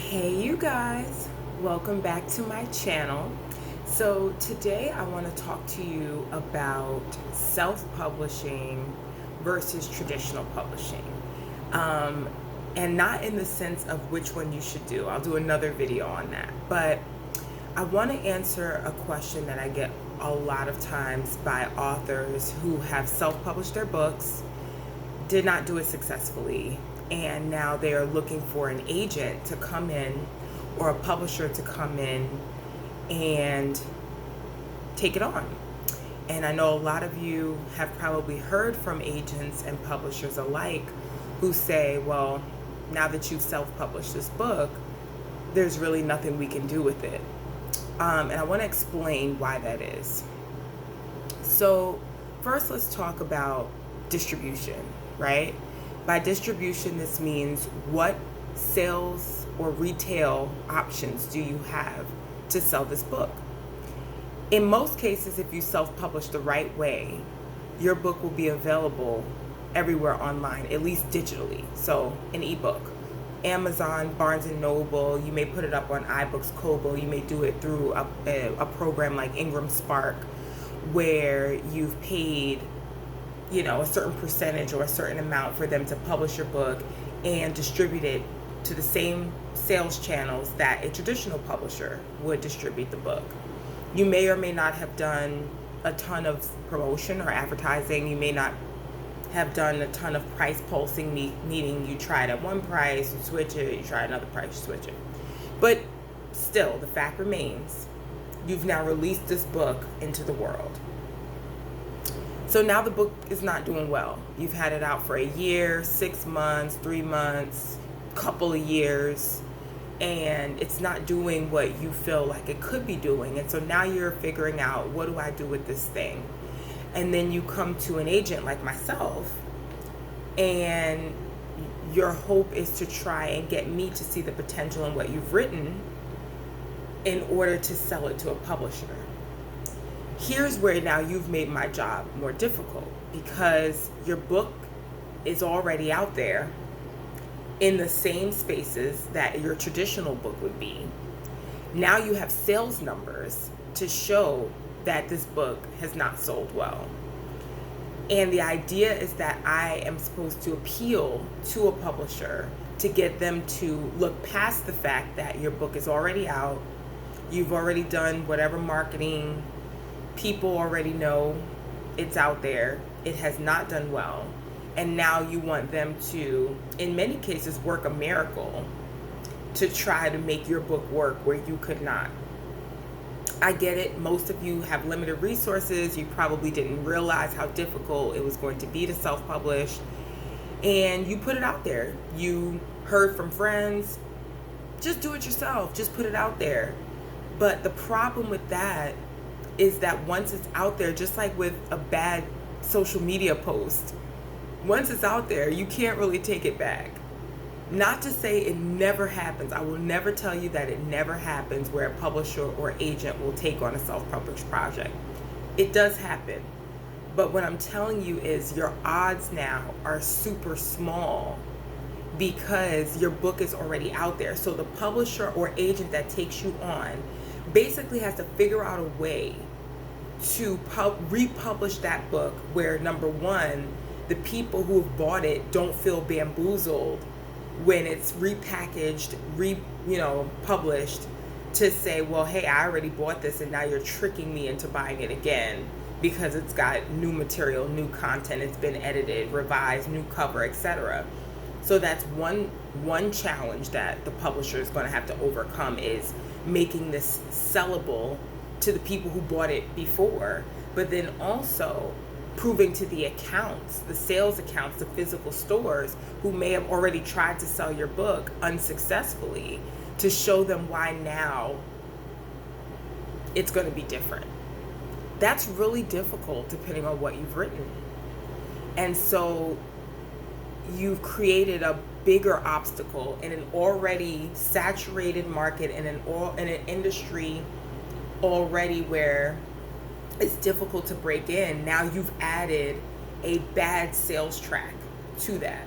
Hey you guys, welcome back to my channel. So today I want to talk to you about self-publishing versus traditional publishing. And not in the sense of which one you should do. I'll do another video on that. But I want to answer a question that I get a lot of times by authors who have self-published their books, did not do it successfully, and now they are looking for an agent to come in or a publisher to come in and take it on. And I know a lot of you have probably heard from agents and publishers alike who say, well, now that you've self-published this book, there's really nothing we can do with it. And I want to explain why that is. So first, let's talk about distribution, right? By distribution, this means what sales or retail options do you have to sell this book? In most cases, if you self-publish the right way, your book will be available everywhere online, at least digitally. So an ebook, Amazon, Barnes & Noble, you may put it up on iBooks, Kobo, you may do it through a program like Ingram Spark, where you've paid a certain percentage or a certain amount for them to publish your book and distribute it to the same sales channels that a traditional publisher would distribute the book. You may or may not have done a ton of promotion or advertising. You may not have done a ton of price pulsing, meaning you tried at one price, you switch it, you try another price, you switch it. But still, the fact remains, you've now released this book into the world. So now the book is not doing well. You've had it out for a year, 6 months, 3 months, couple of years, and it's not doing what you feel like it could be doing. And so now you're figuring out, what do I do with this thing? And then you come to an agent like myself, and your hope is to try and get me to see the potential in what you've written in order to sell it to a publisher. Here's where now you've made my job more difficult, because your book is already out there in the same spaces that your traditional book would be. Now you have sales numbers to show that this book has not sold well. And the idea is that I am supposed to appeal to a publisher to get them to look past the fact that your book is already out, you've already done whatever marketing, people already know it's out there, it has not done well, and now you want them to, in many cases, work a miracle to try to make your book work where you could not. I get it, most of you have limited resources, you probably didn't realize how difficult it was going to be to self-publish, and you put it out there. You heard from friends, just do it yourself, just put it out there. But the problem with that is that once it's out there, just like with a bad social media post, once it's out there, you can't really take it back. Not to say it never happens. I will never tell you that it never happens where a publisher or agent will take on a self-published project. It does happen. But what I'm telling you is your odds now are super small because your book is already out there. So the publisher or agent that takes you on basically has to figure out a way to republish that book where, number one, the people who have bought it don't feel bamboozled when it's repackaged, published, to say, well, hey, I already bought this and now you're tricking me into buying it again because it's got new material, new content, it's been edited, revised, new cover, etc. So that's one challenge that the publisher is going to have to overcome, is making this sellable to the people who bought it before, but then also proving to the accounts, the sales accounts, the physical stores who may have already tried to sell your book unsuccessfully, to show them why now it's going to be different. That's really difficult depending on what you've written. And so you've created a bigger obstacle in an already saturated market, in an industry already where it's difficult to break in. Now you've added a bad sales track to that.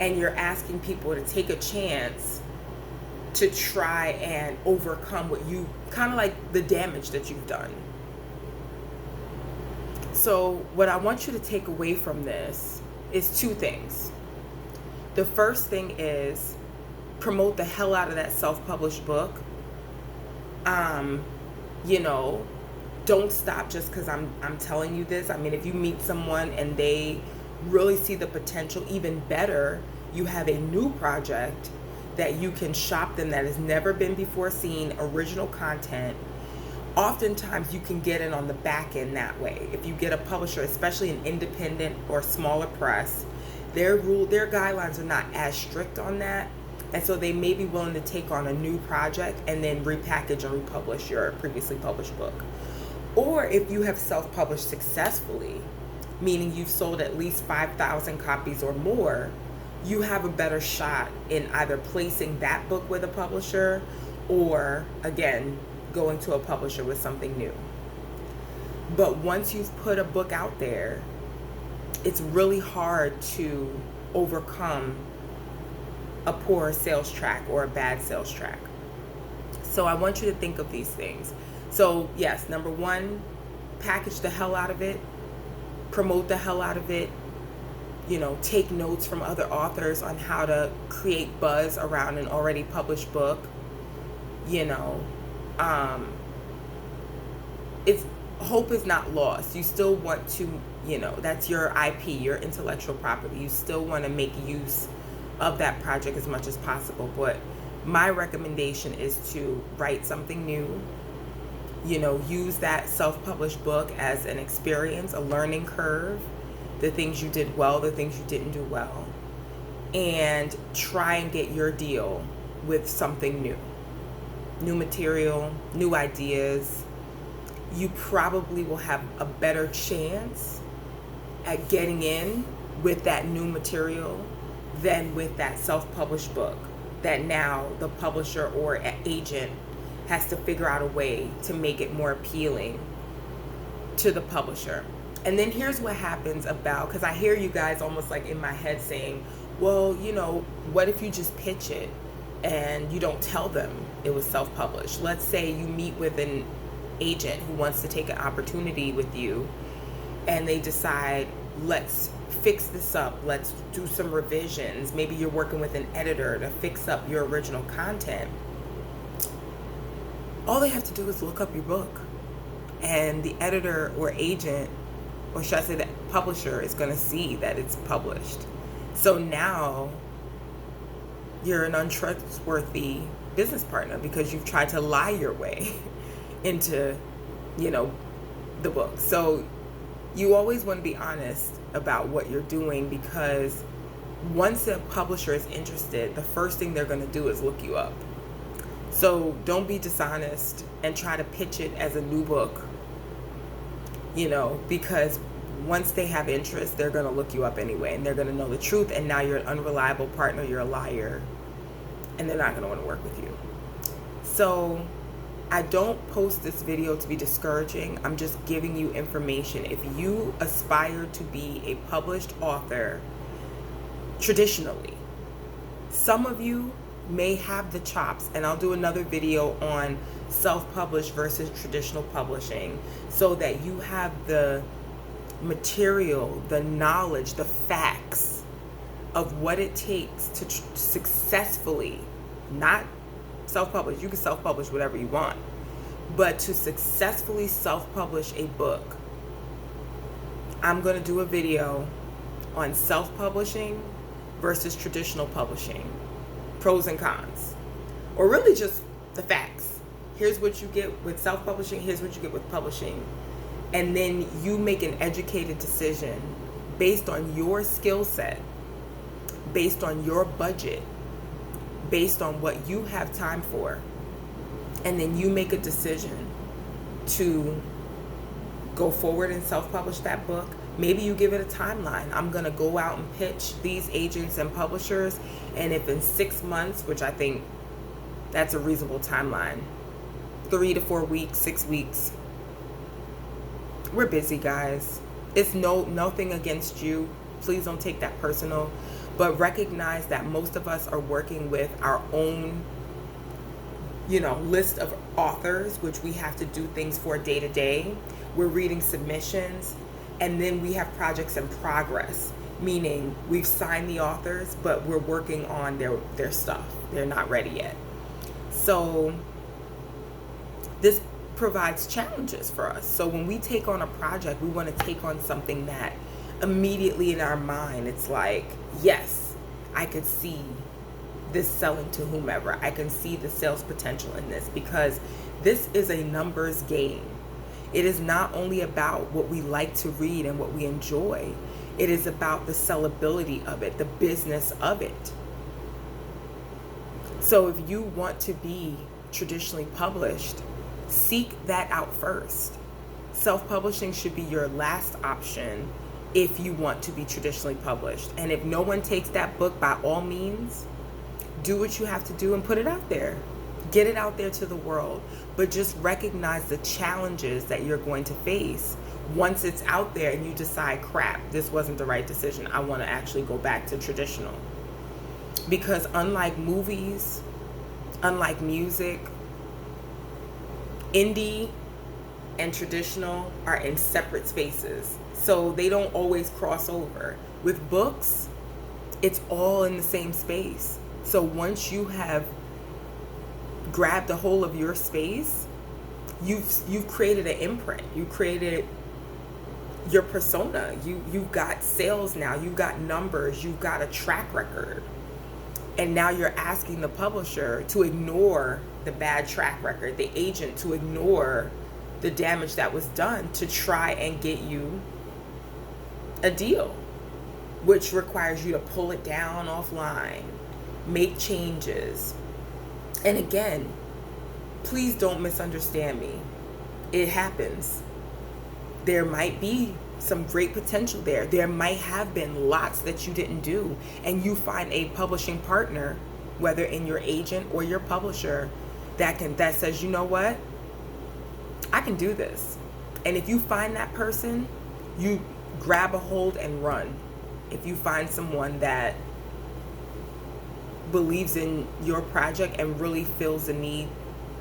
And you're asking people to take a chance to try and overcome what you kind of like the damage that you've done. So what I want you to take away from this is two things. The first thing is promote the hell out of that self-published book. You know, don't stop just because I'm telling you this. I mean, if you meet someone and they really see the potential, even better, you have a new project that you can shop them that has never been before seen, original content. Oftentimes you can get in on the back end that way. If you get a publisher, especially an independent or smaller press, their guidelines are not as strict on that. And so they may be willing to take on a new project and then repackage and republish your previously published book. Or if you have self-published successfully, meaning you've sold at least 5,000 copies or more, you have a better shot in either placing that book with a publisher or, again, going to a publisher with something new. But once you've put a book out there, it's really hard to overcome a poor sales track or a bad sales track. So I want you to think of these things. So yes, number one, package the hell out of it, promote the hell out of it, you know, take notes from other authors on how to create buzz around an already published book. You know, it's hope is not lost. You still want to, you know, that's your IP, your intellectual property. You still want to make use of that project as much as possible. But my recommendation is to write something new. You know, use that self-published book as an experience, a learning curve, the things you did well, the things you didn't do well, and try and get your deal with something new. New material, new ideas. You probably will have a better chance at getting in with that new material than with that self-published book that now the publisher or agent has to figure out a way to make it more appealing to the publisher. And then here's what happens about, because I hear you guys almost like in my head saying, well, you know, what if you just pitch it and you don't tell them it was self-published? Let's say you meet with an agent who wants to take an opportunity with you and they decide, let's fix this up, let's do some revisions. Maybe you're working with an editor to fix up your original content. All they have to do is look up your book, and the editor or agent, or should I say the publisher, is going to see that it's published. So now you're an untrustworthy business partner because you've tried to lie your way into, you know, the book. So you always want to be honest about what you're doing, because once a publisher is interested, the first thing they're going to do is look you up. So don't be dishonest and try to pitch it as a new book, you know, because once they have interest, they're going to look you up anyway, and they're going to know the truth, and now you're an unreliable partner, you're a liar, and they're not going to want to work with you. So I don't post this video to be discouraging. I'm just giving you information. If you aspire to be a published author traditionally, some of you may have the chops, and I'll do another video on self-published versus traditional publishing so that you have the material, the knowledge, the facts of what it takes to successfully, not self-publish, you can self-publish whatever you want, but to successfully self-publish a book. I'm going to do a video on self-publishing versus traditional publishing, pros and cons, or really just the facts. Here's what you get with self-publishing, here's what you get with publishing. And then you make an educated decision based on your skill set, based on your budget, based on what you have time for. And then you make a decision to go forward and self-publish that book. Maybe you give it a timeline. I'm going to go out and pitch these agents and publishers, and if in 6 months, which I think that's a reasonable timeline, 3 to 4 weeks, 6 weeks, we're busy, guys. It's nothing against you. Please don't take that personal, but recognize that most of us are working with our own list of authors, which we have to do things for day to day. We're reading submissions, and then we have projects in progress, meaning we've signed the authors, but we're working on their stuff. They're not ready yet. So this provides challenges for us. So when we take on a project, we want to take on something that immediately in our mind, it's like, yes, I could see this selling to whomever. I can see the sales potential in this, because this is a numbers game. It is not only about what we like to read and what we enjoy. It is about the sellability of it, the business of it. So if you want to be traditionally published, seek that out first. Self-publishing should be your last option if you want to be traditionally published. And if no one takes that book, by all means, do what you have to do and put it out there. Get it out there to the world. But just recognize the challenges that you're going to face once it's out there and you decide, crap, this wasn't the right decision. I want to actually go back to traditional. Because unlike movies, unlike music, indie and traditional are in separate spaces. So they don't always cross over. With books, it's all in the same space. So once you have grabbed a hold of your space, you've created an imprint. You created your persona. You've got sales now. You've got numbers. You've got a track record. And now you're asking the publisher to ignore the bad track record, the agent to ignore the damage that was done to try and get you a deal, which requires you to pull it down offline, make changes. And again, please don't misunderstand me. It happens. There might be some great potential there. There might have been lots that you didn't do, and you find a publishing partner, whether in your agent or your publisher, that says, you know what, I can do this. And if you find that person, you grab a hold and run. If you find someone that believes in your project and really feels the need,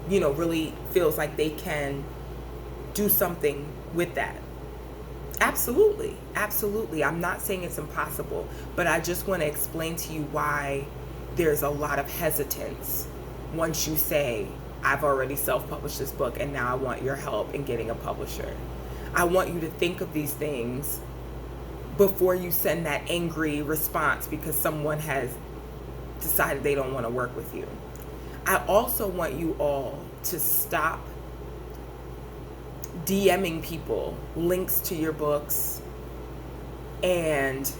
really feels like they can do something with that. Absolutely. Absolutely. I'm not saying it's impossible, but I just want to explain to you why there's a lot of hesitance once you say, I've already self-published this book and now I want your help in getting a publisher. I want you to think of these things before you send that angry response because someone has decided they don't want to work with you. I also want you all to stop DMing people links to your books. And,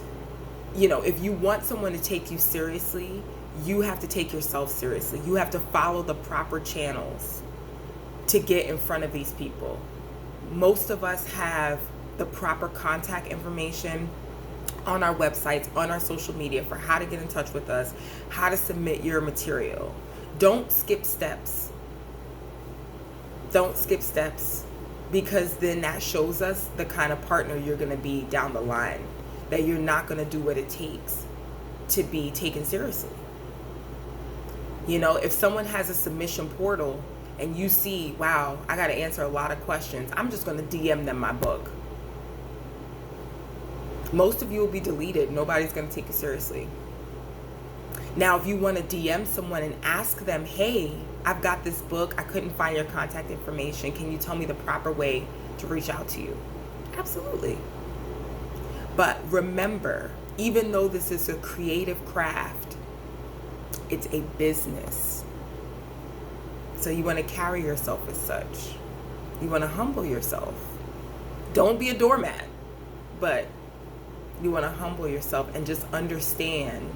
if you want someone to take you seriously, you have to take yourself seriously. You have to follow the proper channels to get in front of these people. Most of us have the proper contact information on our websites, on our social media for how to get in touch with us, how to submit your material. Don't skip steps. Don't skip steps, because then that shows us the kind of partner you're going to be down the line, that you're not going to do what it takes to be taken seriously. If someone has a submission portal and you see, wow, I got to answer a lot of questions, I'm just going to DM them my book. Most of you will be deleted. Nobody's going to take you seriously. Now, if you want to DM someone and ask them, hey, I've got this book, I couldn't find your contact information, can you tell me the proper way to reach out to you? Absolutely. But remember, even though this is a creative craft, it's a business. So you want to carry yourself as such. You want to humble yourself. Don't be a doormat, but you want to humble yourself and just understand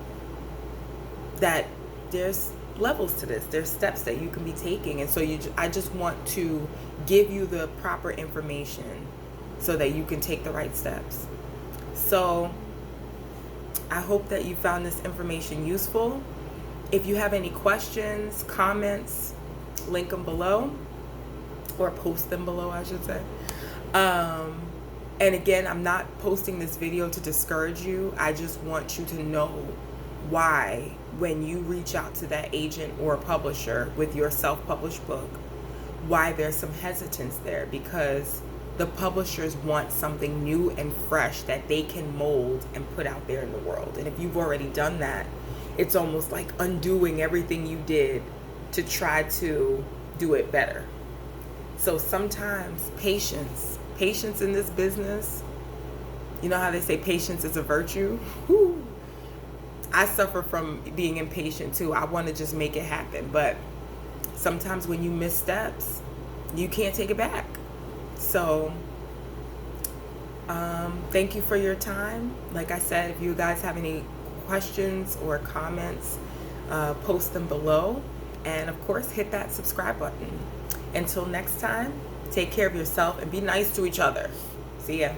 that there's levels to this. There's steps that you can be taking. And so I just want to give you the proper information so that you can take the right steps. So I hope that you found this information useful. If you have any questions, comments, link them below, or post them below, I should say. And again, I'm not posting this video to discourage you. I just want you to know why when you reach out to that agent or publisher with your self-published book, why there's some hesitance there, because the publishers want something new and fresh that they can mold and put out there in the world. And if you've already done that, it's almost like undoing everything you did to try to do it better. So sometimes patience in this business, you know how they say patience is a virtue? Whew. I suffer from being impatient too. I want to just make it happen. But sometimes when you miss steps, you can't take it back. So thank you for your time. Like I said, if you guys have any questions or comments, post them below. And of course, hit that subscribe button. Until next time, take care of yourself and be nice to each other. See ya.